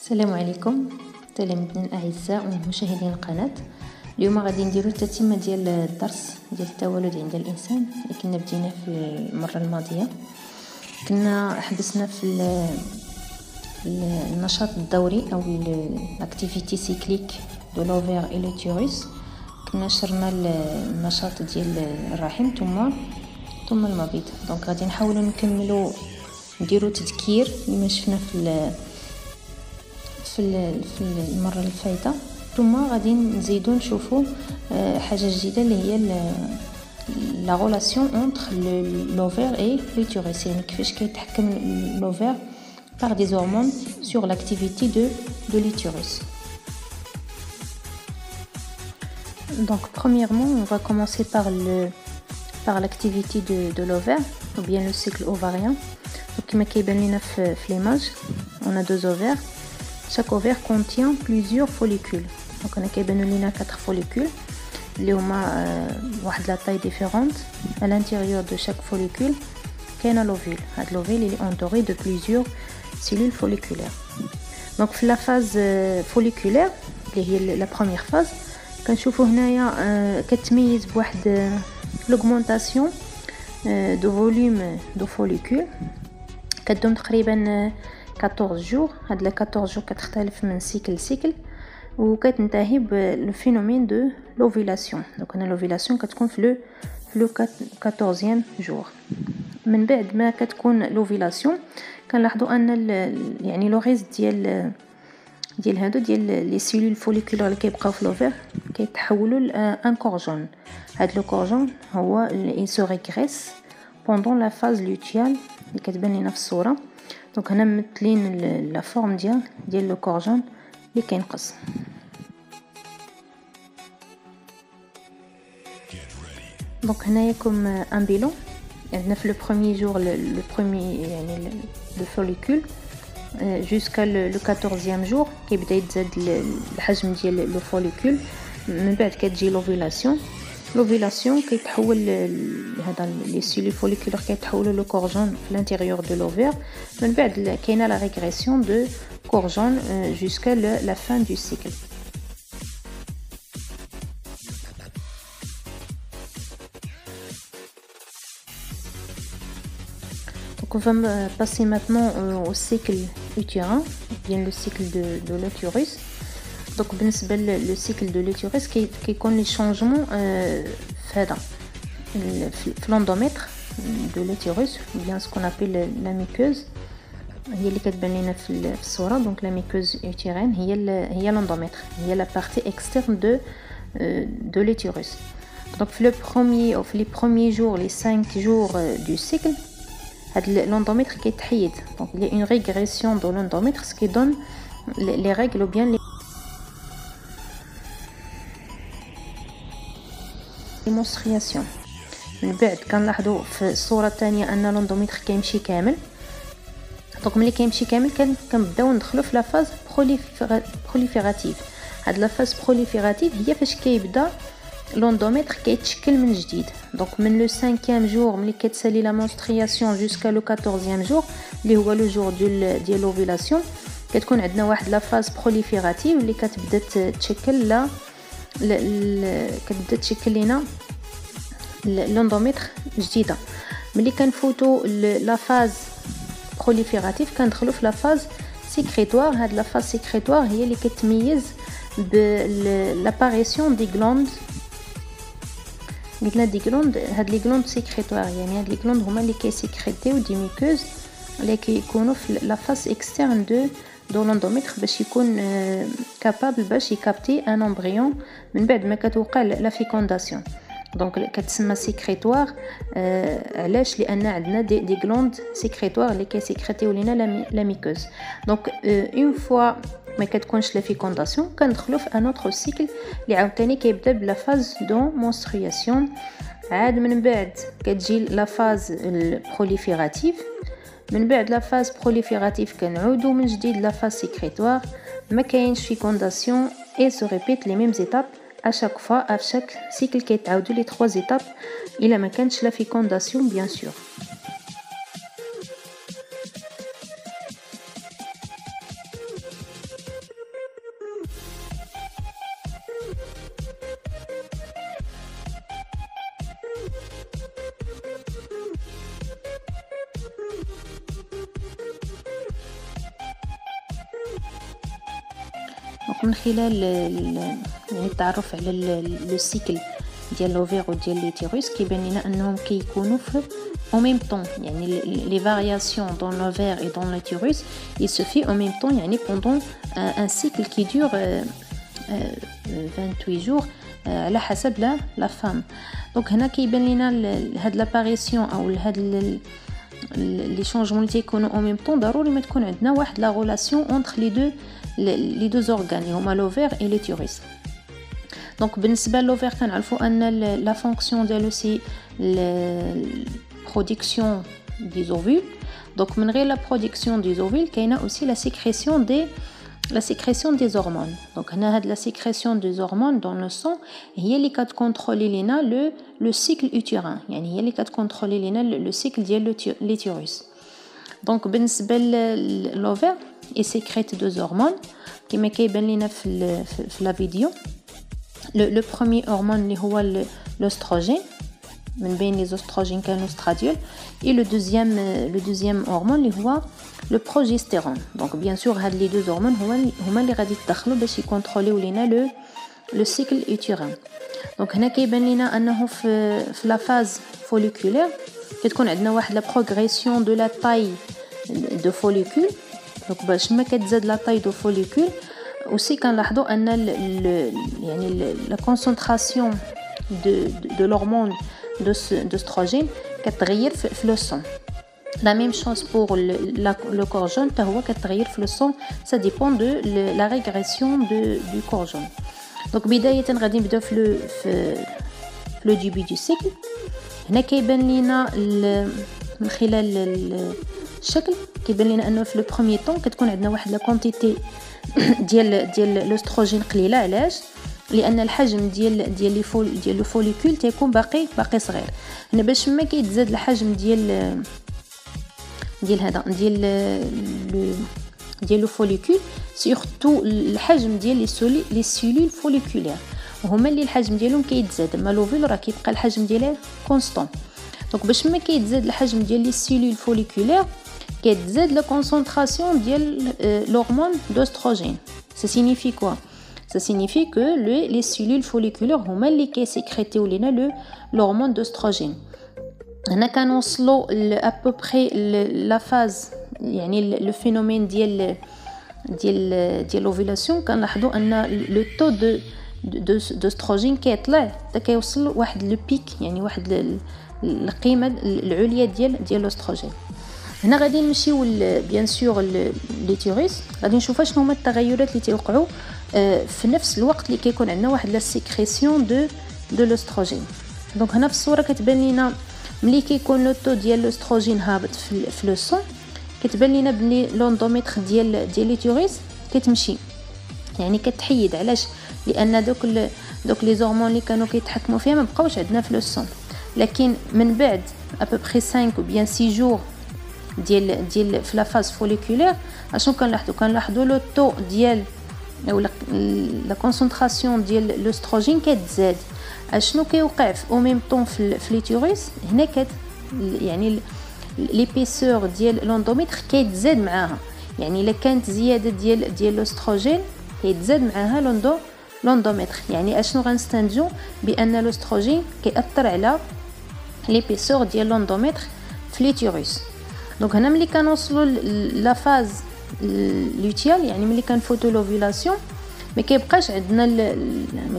السلام عليكم تلاميذنا الاعزاء ومشاهدين القناه. اليوم غادي نديرو التتمه ديال الدرس ديال التوالد عند الانسان اللي كنا بديناه في المره الماضيه. كنا حدثنا في النشاط الدوري او الاكتيفيتي سيكليك دو لوفير اي لوتيروس. كنا شرنا النشاط ديال الرحم ثم المبيض. دونك غادي نحاولوا نكملوا نديروا تذكير لما شفنا في المره الفايته، ثم غادي نزيدوا نشوفوا حاجه جديده اللي هي لا ريلاسيون انتر لوفير اي لوتيروس، يعني كيفاش كيتحكم لوفير par des hormones sur l'activité de l'utérus. Donc premièrement, on va commencer par l'activité de l'ovaire ou bien le cycle ovarien. Donc comme كيبان لنا في l'image, on a deux ovaires. Chaque ovaire contient plusieurs follicules. Donc on a كيبانوا لنا 4 follicules اللي هما واحد la taille différente. À l'intérieur de chaque follicule كاين l'ovule. هاد l'ovule il est entouré de plusieurs cellules folliculaires. Donc في la phase folliculaire اللي هي la première phase كنشوفوا هنايا كتميز بواحد l'augmentation de volume de follicule كدوم تقريبا 14 جور. هاد ل 14 جور كتختلف من سيكل لسيكل وكتنتهي بالفينومين دو لوفيلاسيون. دونك انا لوفيلاسيون كتكون في لو 14 جور. من بعد ما كتكون لوفيلاسيون كنلاحظوا ان يعني لو ريست ديال هادو ديال لي سيلول فوليكولار اللي كيبقاو في لوفير كيتحولوا لان كورجون. هاد لو كورجون هو اللي سو ريغريس بوندون لا فاز لوتيال اللي كتبان لنا في الصوره. دونك هنا ممثلين لا فورم ديال لو كورجون اللي كينقص. دونك هنايا كوم ان بيلون عندنا في لو بروميير جور لو بروميير يعني لو فوليكول جوسكا لو 14 جور كيبدا يتزاد الحجم ديال لو فوليكول. من بعد كتجي لوفيلاسيون كيتحول هذا لي سيلول فوليكولار كيتحولوا لو كورجون في الانتيريور دو لوفير. من بعد كاينه لا ريغريسيون دو كورجون جوسكا لا فان دو سيكل. Donc on va passer maintenant au cycle utérin, bien le cycle de l'utérus. Donc بالنسبه le cycle de l'utérus كيكون لي شونجمون في هذا في l'endomètre de l'utérus ou bien ce qu'on appelle la muqueuse هي اللي كتبان لنا في الصوره. دونك la muqueuse utérine هي l'endomètre, هي la partie externe de l'utérus. Donc في les premiers jours, les 5 jours du cycle l'endomètre qui est تحيد. Donc il y a une régression de l'endomètre, ce qui donne les règles ou bien les menstruations. من بعد كنلاحظوا في الصوره الثانيه ان l'endomètre كيمشي كامل. دونك ملي كيمشي كامل كنبداو ندخلوا في لا فاز بروليفيراتيف. هاد لا فاز بروليفيراتيف هي فاش كيبدا l'endomètre كيتشكل من جديد. دونك من لو 5e جور ملي كتسالي لا مونسترياسيون جوسكا لو 14e جور اللي هو لو جور ديال لوفيلاسيون كتكون عندنا واحد لا فاز بروليفيراتيف اللي كتبدا تشكل كتبدا تشكل لينا l'endomètre جديده. ملي كنفوتوا لا فاز بروليفيراتيف كندخلوا في لا فاز سيكريتوار. هاد لا فاز سيكريتوار هي اللي كتميز بالاباريسيون دي غلاند. قلنا دي غلاند، هاد لي غلاند سيكريتوار يعني هاد لي غلاند هما اللي كيسيكريتيو دي ميكوز اللي كيكونوا في لا فاز اكسترن دو l'endomètre باش يكون كابابل باش يكابتي ان امبريون من بعد ما كتوقع لا فيكونداسيون. دونك كتسمى سيكريتوار علاش؟ لان عندنا دي غلاند سيكريتوار اللي كيسيكريتيو لينا لا ميكوز. دونك اون فوا ما كتكونش لا فيكونداسيون كندخلوا في ان اوتر سيكل اللي عاوتاني كيبدا بلا فاز دو مونسترياسيون. عاد من بعد كتجي لا فاز البروليفيراتيف. من بعد لا فاز بروليفيراتيف كنعودوا من جديد لا فاز سيكريتوار. ما كاينش فيكونداسيون اي سو ريبيت لي ميم زيتاب à chaque fois à chaque cycle كيتعاودوا لي 3 étapes الا ما كانش لا فيكونداسيون bien sûr. دونك من خلال يعني التعرف على لو سيكل ديال لوفير وديال ليتيروس كيبان لنا انهم كيكونوا في en même temps يعني les variations dans l'ovaire et dans l'utérus il se fait en même temps يعني pendant un cycle qui dure 28 jours على حسب la femme. Donc هنا كيبان لنا هاد لاباريسيون او هاد لي شونجمون اللي تيكونوا en même temps ضروري ما تكون عندنا واحد لا relation entre les deux organes اللي هما l'ovaire et l'utérus. Donc بالنسبه للوفير كنعرفوا ان لا فونكسيون ديالو سي production des ovules. Donc من غير la production des ovules كاينه aussi la sécrétion des hormones. Donc هنا هاد la sécrétion des hormones dans le sang هي اللي كتكونترولي لينا le cycle utérin يعني هي اللي كتكونترولي لينا le cycle ديال l'utérus. Donc بالنسبه للوفير il sécrète deux hormones كما كيبان لينا في la vidéo. Le premier hormone اللي هو l'oestrogène من بين les oestrogènes كاين الاستراديول et le deuxième hormone اللي هو le progestérone. Donc bien sûr هاد les deux hormones هما اللي غادي يتدخلوا باش يكونتروليو لينا le cycle utérin. Donc هنا كيبان لينا انه في la phase folliculaire كتكون عندنا واحد la progression de la taille de follicule. Donc باش ما كتزاد la taille de follicule aussi كنلاحظوا ان يعني la concentration de l'hormone d'oestrogène كتغير في le sang. La même chose pour le corps jaune تا هو كتغير في le sang. Ça dépend de la régression du corps jaune. Donc بداية غادي نبداو في le début du cycle. هنا كيبان لينا من خلال الشكل كيبان لنا انه في le premier temps كتكون عندنا واحد لا كونتيتي ديال الاستروجين قليله. علاش؟ لان الحجم ديال لو فوليكول تيكون باقي صغير. هنا باش ما كيتزاد الحجم ديال هذا ديال لو فوليكول سورتو الحجم ديال لي سيلول فوليكولير وهما اللي الحجم ديالهم كيتزاد. اما لوفيل راه كيبقى الحجم ديالها كونستون. دونك باش ما كيتزاد الحجم ديال لي سيلول فوليكولير كتزاد لا كونسونطراسيون ديال l'hormone d'oestrogène. Ça signifie quoi? Ça signifie que les cellules folliculaires هما اللي كيسكريتيو لينا l'hormone d'oestrogène. هنا كنوصلوا à peu près la phase يعني le phénomène ديال l'ovulation كنلاحظوا ان le taux d'oestrogène كيطلع حتى كيوصل واحد لو بيك يعني واحد القيمه العليا ديال الاستروجين. هنا غادي نمشيو بيان سور ليتيروس غادي نشوفوا شنو هما التغيرات اللي تيوقعوا في نفس الوقت اللي كيكون عندنا واحد لا سيكريسيون دو الاستروجين. دونك هنا في الصوره كتبان لينا ملي كيكون لو طو ديال الاستروجين هابط في لو سون كتبان لينا بلي لوندوميتر ديال ليتيروس كتمشي يعني كتحيد. علاش؟ لان دوك لي هرمون اللي كانوا كيتحكموا فيها ما بقاوش عندنا في لو سون. لكن من بعد ابوبري 5 ou bien 6 جور ديال في لا فاز فوليكولير اشنو كنلاحظوا لو طو ديال او لا كونسونطراسيون ديال الاستروجين كتزاد. اشنو كيوقع في او ميم طون في ليتيروس هنا يعني ليبيسور ديال لوندوميتر كيتزاد معاها. يعني الا كانت زياده ديال الاستروجين كيتزاد معاها لوندوميتر. يعني اشنو غنستنتجو بان الاستروجين كيأثر على ليبيسور ديال لوندوميتر في ليتيروس. دونك هنا ملي كنوصلوا لا فاز لوتيال يعني ملي كنفوتو لوفيلاسيون ما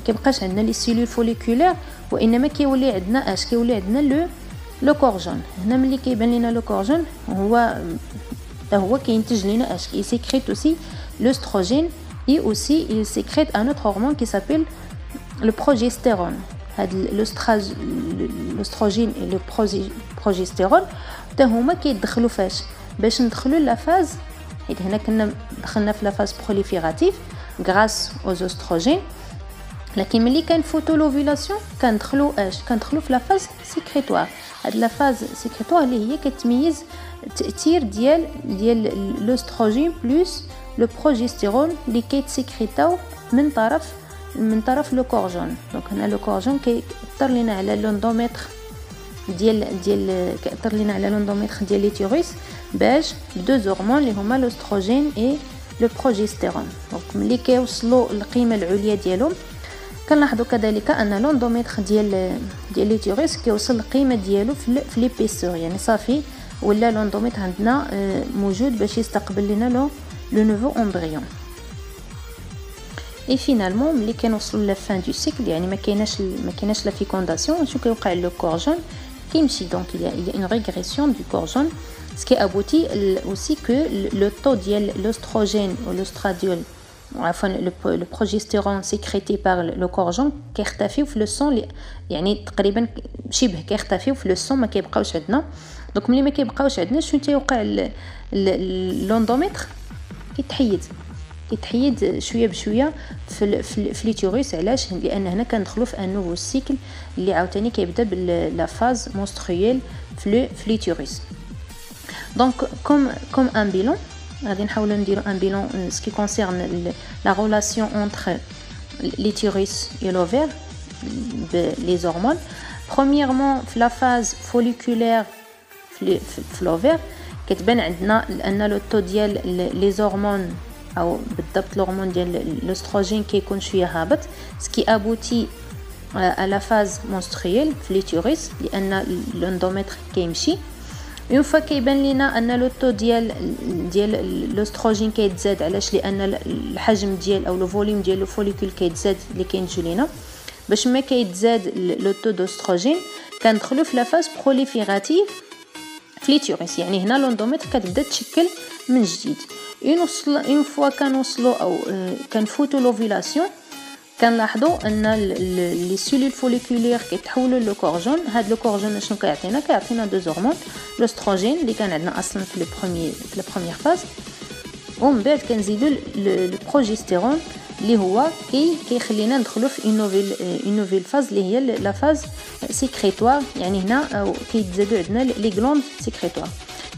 كيبقاش عندنا لي سيلول فوليكولير وانما كيولي عندنا لو كورجون. هنا ملي كيبان لينا لو كورجون هو كينتج لينا كيسيكريت اوسي l'oestrogène et aussi il sécrète un autre hormone qui s'appelle le progestérone. هاد l'oestrogène et le progestérone حتى هما كيدخلوا باش ندخلوا لا فاز. حيت هنا كنا دخلنا في لا فاز بروليفيراتيف غراس aux oestrogènes. لكن ملي كنفوتو لوفيلاسيون كندخلوا في لا فاز سيكريتوار. هاد لا فاز سيكريتوار اللي هي كتميز التاثير ديال الاستروجين بلس لو بروجستيرون اللي كيتسكريتاو من طرف لو كورجون. دونك هنا لو كورجون كيأثر لينا على لوندوميتر كيأثر لينا على لوندوميتر ديال ليتيروس باش دو هرمون اللي هما الاستروجين اي لو بروجستيرون. دونك ملي كيوصلوا القيمه العليا ديالهم كنلاحظوا كذلك ان لوندوميتر ديال ليتيروس كيوصل القيمه ديالو في ليبيسور، يعني صافي ولا لوندوميتر عندنا موجود باش يستقبل لنا لو نوفو امبريون. اي فينالمون ملي كنوصلوا لا فان دو سيكل، يعني ما كايناش لا فيكونداسيون، شنو كيوقع لو كورجون كيمشي دونك il y a une régression du corjone, ce qui aboutit aussi que le taux ديال l'oestrogène ou l'ostradiol عفوا le progestérone sécrété par le corjon كيختفيو في لو سون، يعني تقريبا شبه كيختفيو في لو سون، ما كيبقاوش عندنا. دونك ملي ما كيبقاوش عندنا شنو تيوقع لوندوميتر كيتحيد شويه بشويه في ليتيروس. علاش؟ لان هنا كندخلوا في ان نوفو سيكل اللي عاوتاني كيبدا بلا فاز مونسترويل في ليتيروس. دونك كوم ان بيلون غادي نحاولوا نديروا ان بيلون سكي كونسيرن لا ريلاسيون انتر ليتيروس et l'ovaire les hormones. Premièrement في لا فاز فوليكولير في l'ovaire كتبان عندنا ان لو تو ديال لي هرمون او بالضبط الهرمون ديال الاستروجين كيكون شويه هابط، سكي ابوتي على فاز مونسترويل في ليتيروس لان لوندوميتر كيمشي. اون فوا كيبان لينا ان لو تو ديال الاستروجين كيتزاد، علاش؟ لان الحجم ديال او لو فوليوم ديال لو فوليكول كيتزاد اللي كينتجو لينا. باش ما كيتزاد لو تو دوستروجين كندخلوا في لا فاز بروليفيراتيف في ليتيروس، يعني هنا لوندوميتر كتبدا تشكل من جديد. اون فوا كنوصلوا او كنفوتوا لوفيلاسيون كنلاحظوا ان لي سيلول فوليكولير كيتحولوا لو كورجون. هاد لو كورجون شنو كيعطينا دو هرمون، الاستروجين اللي كان عندنا اصلا في لا بروميير فاز، ومن بعد كنزيدوا لو بروجستيرون اللي هو كيخلينا ندخلوا في اون نوفيل فاز اللي هي لا فاز سيكريتوار. يعني هنا كيتزادوا عندنا لي غلوند سيكريتوار،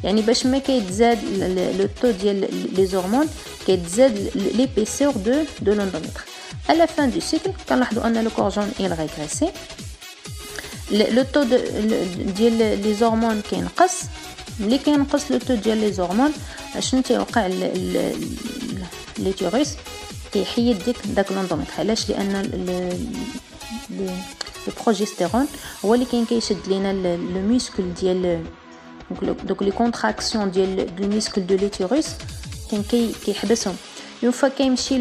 يعني باش ما كيتزاد لو تو ديال لي هرمون كيتزاد ليبيسور دو لوندوميتر. à la fin du cycle كنلاحظوا ان لو كورجون il régressé، لو تو ديال لي هرمون كينقص. ملي كينقص لو تو ديال لي هرمون شنو تيوقع ليتيروس؟ كيحيد داك لوندوميتر. علاش؟ لان البروجستيرون هو اللي كيشد لينا لو ميسكل ديال دوك لي كونتراكسيون ديال لو ميسكل دو ليتيروس كيحبسهم. اون فوا كيمشي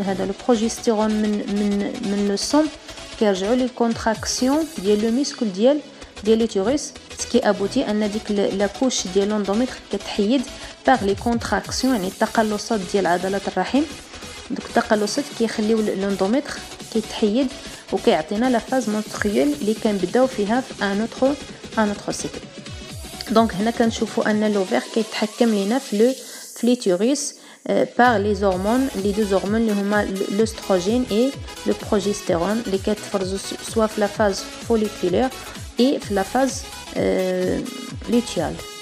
هذا لو بروجستيرون من لو سون كيرجعوا لي كونتراكسيون ديال لو ميسكل ديال ليتيروس، سكي ابوتي ان ديك لا كوش ديال لوندوميتر كتحيد باغ لي كونتراكسيون، يعني التقلصات ديال عضلات الرحم. دوك التقلصات كيخليو لوندوميتر كيتحيد وكيعطينا لا فاز مونسترويل اللي كنبداو فيها في ان اوتر سيكل. دونك هنا كنشوفوا ان لوفير كيتحكم لينا في ليتيروس par les hormones, les deux hormones اللي هما l'œstrogène et le progestérone اللي كيتفرزوا soit في la phase folliculaire et في la phase lutéale.